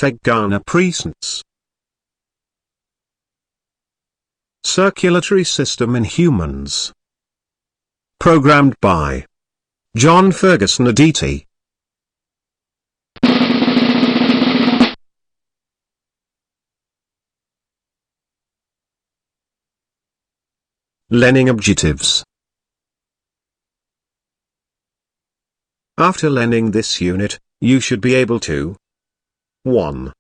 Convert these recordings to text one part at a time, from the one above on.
Vegana presence. Circulatory system in humans. Programmed by John Ferguson Aditi. Learning objectives. After learning this unit, you should be able to 1.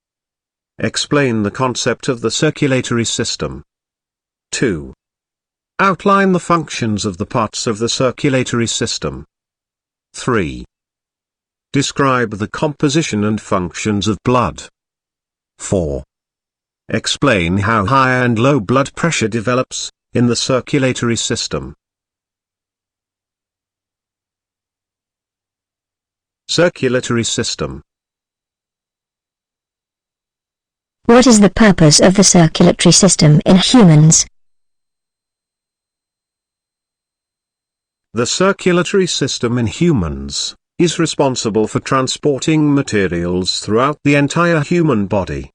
Explain the concept of the circulatory system. 2. Outline the functions of the parts of the circulatory system. 3. Describe the composition and functions of blood. 4. Explain how high and low blood pressure develops in the circulatory system. Circulatory system. What is the purpose of the circulatory system in humans? The circulatory system in humans is responsible for transporting materials throughout the entire human body.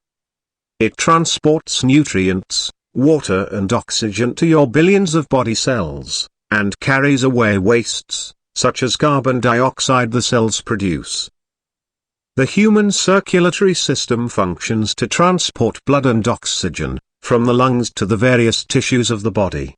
It transports nutrients, water and oxygen to your billions of body cells, and carries away wastes, such as carbon dioxide the cells produce. The human circulatory system functions to transport blood and oxygen from the lungs to the various tissues of the body.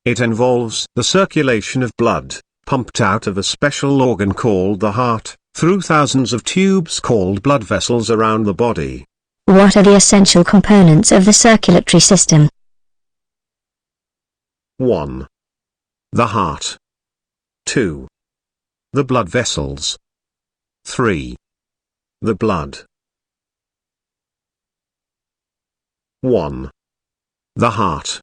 It involves the circulation of blood, pumped out of a special organ called the heart, through thousands of tubes called blood vessels around the body. What are the essential components of the circulatory system? 1. The heart. 2. The blood vessels. 3. The blood. 1. The heart.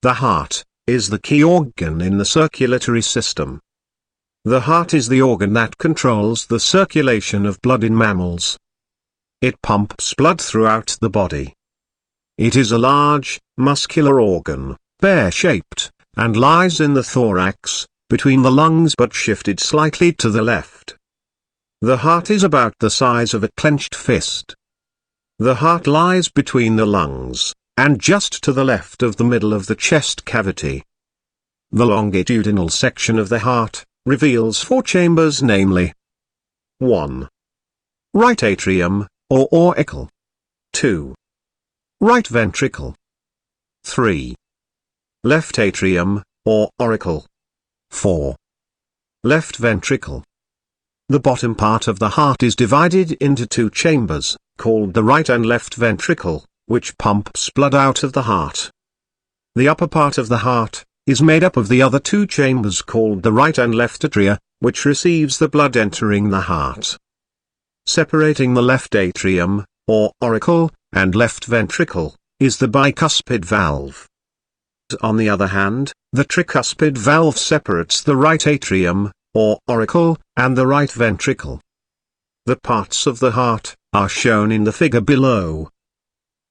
The heart is the key organ in the circulatory system. The heart is the organ that controls the circulation of blood in mammals. It pumps blood throughout the body. It is a large, muscular organ, pear-shaped, and lies in the thorax, between the lungs but shifted slightly to the left. The heart is about the size of a clenched fist. The heart lies between the lungs, and just to the left of the middle of the chest cavity. The longitudinal section of the heart reveals 4 chambers, namely 1. Right atrium, or auricle. 2. Right ventricle. 3. Left atrium, or auricle. 4. Left ventricle. The bottom part of the heart is divided into 2 chambers, called the right and left ventricle, which pumps blood out of the heart. The upper part of the heart is made up of the other 2 chambers called the right and left atria, which receives the blood entering the heart. Separating the left atrium, or auricle, and left ventricle, is the bicuspid valve. On the other hand, the tricuspid valve separates the right atrium, or auricle, and the right ventricle. The parts of the heart are shown in the figure below.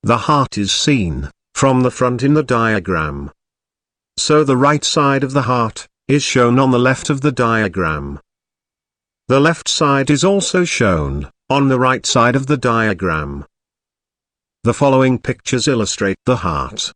The heart is seen from the front in the diagram. So the right side of the heart is shown on the left of the diagram. The left side is also shown on the right side of the diagram. The following pictures illustrate the heart.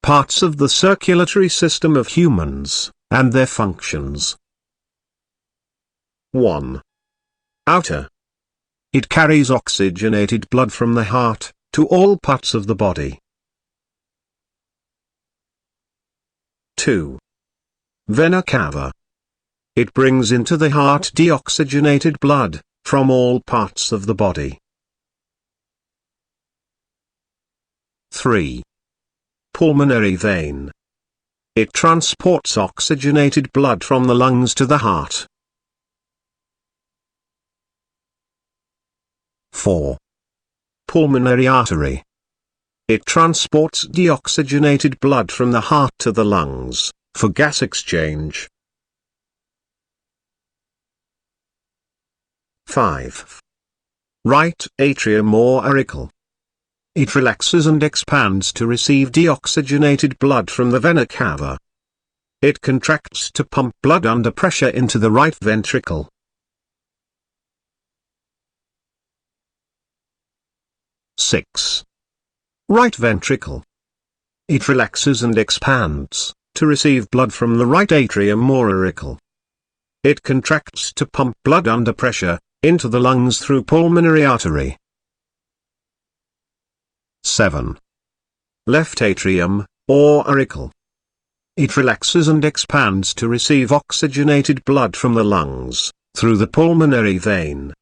Parts of the circulatory system of humans, and their functions. 1. Aorta. It carries oxygenated blood from the heart to all parts of the body. 2. Vena cava. It brings into the heart deoxygenated blood from all parts of the body. 3. Pulmonary vein. It transports oxygenated blood from the lungs to the heart. 4. Pulmonary artery. It transports deoxygenated blood from the heart to the lungs, for gas exchange. 5. Right atrium or auricle. It relaxes and expands to receive deoxygenated blood from the vena cava. It contracts to pump blood under pressure into the right ventricle. 6. Right ventricle. It relaxes and expands to receive blood from the right atrium or auricle. It contracts to pump blood under pressure into the lungs through pulmonary artery. 7. Left atrium, or auricle. It relaxes and expands to receive oxygenated blood from the lungs, through the pulmonary vein.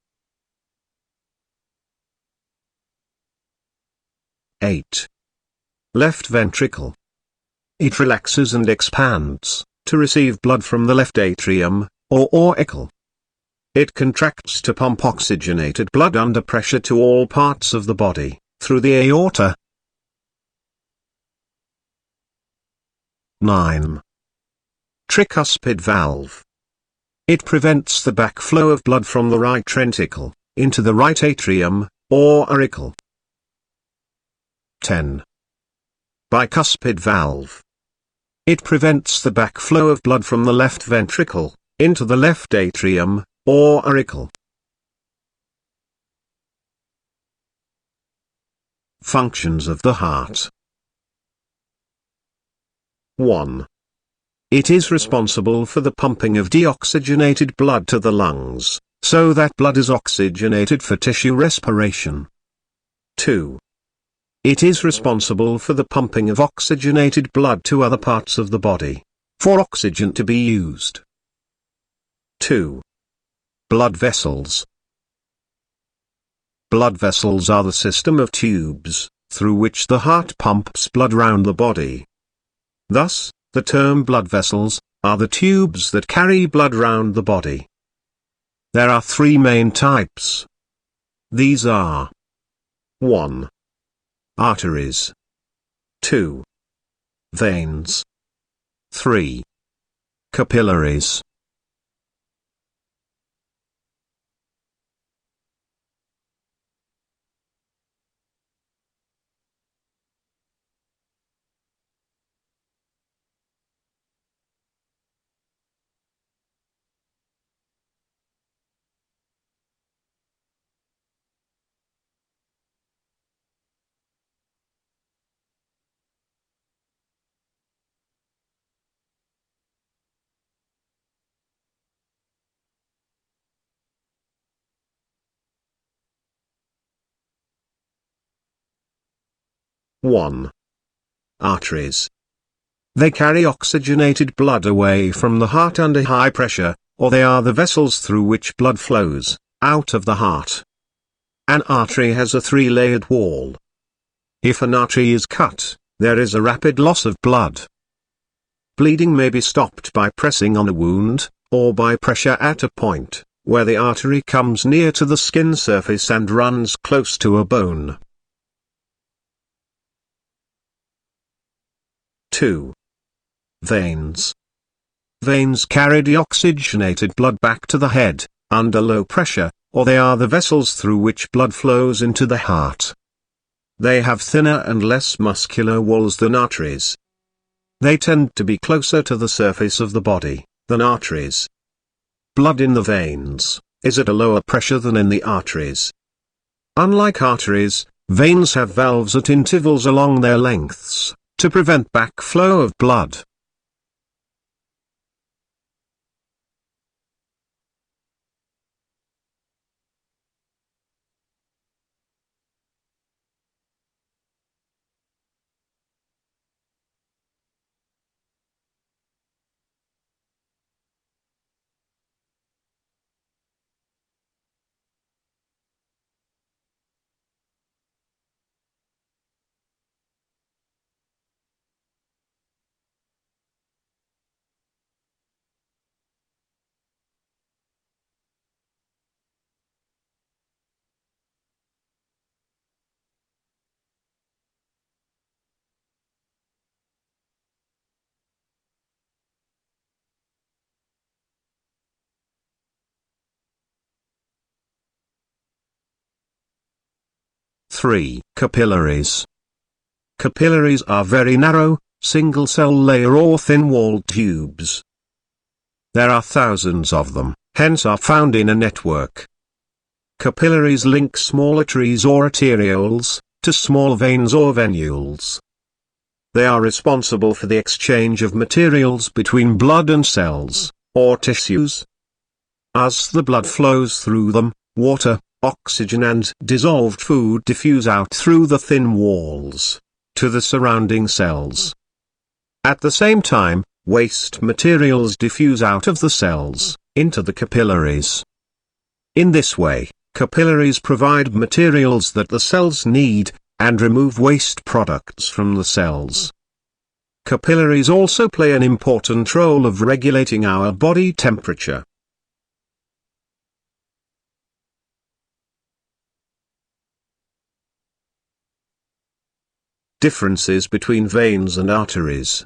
8. Left ventricle. It relaxes and expands to receive blood from the left atrium, or auricle. It contracts to pump oxygenated blood under pressure to all parts of the body, through the aorta. 9. Tricuspid valve. It prevents the backflow of blood from the right ventricle into the right atrium, or auricle. 10. Bicuspid valve. It prevents the backflow of blood from the left ventricle into the left atrium, or auricle. Functions of the heart. 1. It is responsible for the pumping of deoxygenated blood to the lungs, so that blood is oxygenated for tissue respiration. 2. It is responsible for the pumping of oxygenated blood to other parts of the body, for oxygen to be used. 2. Blood vessels. Blood vessels are the system of tubes, through which the heart pumps blood round the body. Thus, the term blood vessels are the tubes that carry blood round the body. There are three main types. These are: 1. Arteries. 2. Veins. 3. Capillaries. 1. Arteries. They carry oxygenated blood away from the heart under high pressure, or they are the vessels through which blood flows out of the heart. An artery has a three-layered wall. If an artery is cut, there is a rapid loss of blood. Bleeding may be stopped by pressing on a wound, or by pressure at a point where the artery comes near to the skin surface and runs close to a bone. 2. Veins. Veins carry deoxygenated blood back to the head, under low pressure, or they are the vessels through which blood flows into the heart. They have thinner and less muscular walls than arteries. They tend to be closer to the surface of the body than arteries. Blood in the veins is at a lower pressure than in the arteries. Unlike arteries, veins have valves at intervals along their lengths to prevent backflow of blood. Capillaries. Capillaries are very narrow, single-cell layer or thin-walled tubes. There are thousands of them, hence are found in a network. Capillaries link small arteries or arterioles to small veins or venules. They are responsible for the exchange of materials between blood and cells, or tissues. As the blood flows through them, water, oxygen and dissolved food diffuse out through the thin walls to the surrounding cells. At the same time, waste materials diffuse out of the cells into the capillaries. In this way, capillaries provide materials that the cells need and remove waste products from the cells. Capillaries also play an important role of regulating our body temperature. Differences between veins and arteries.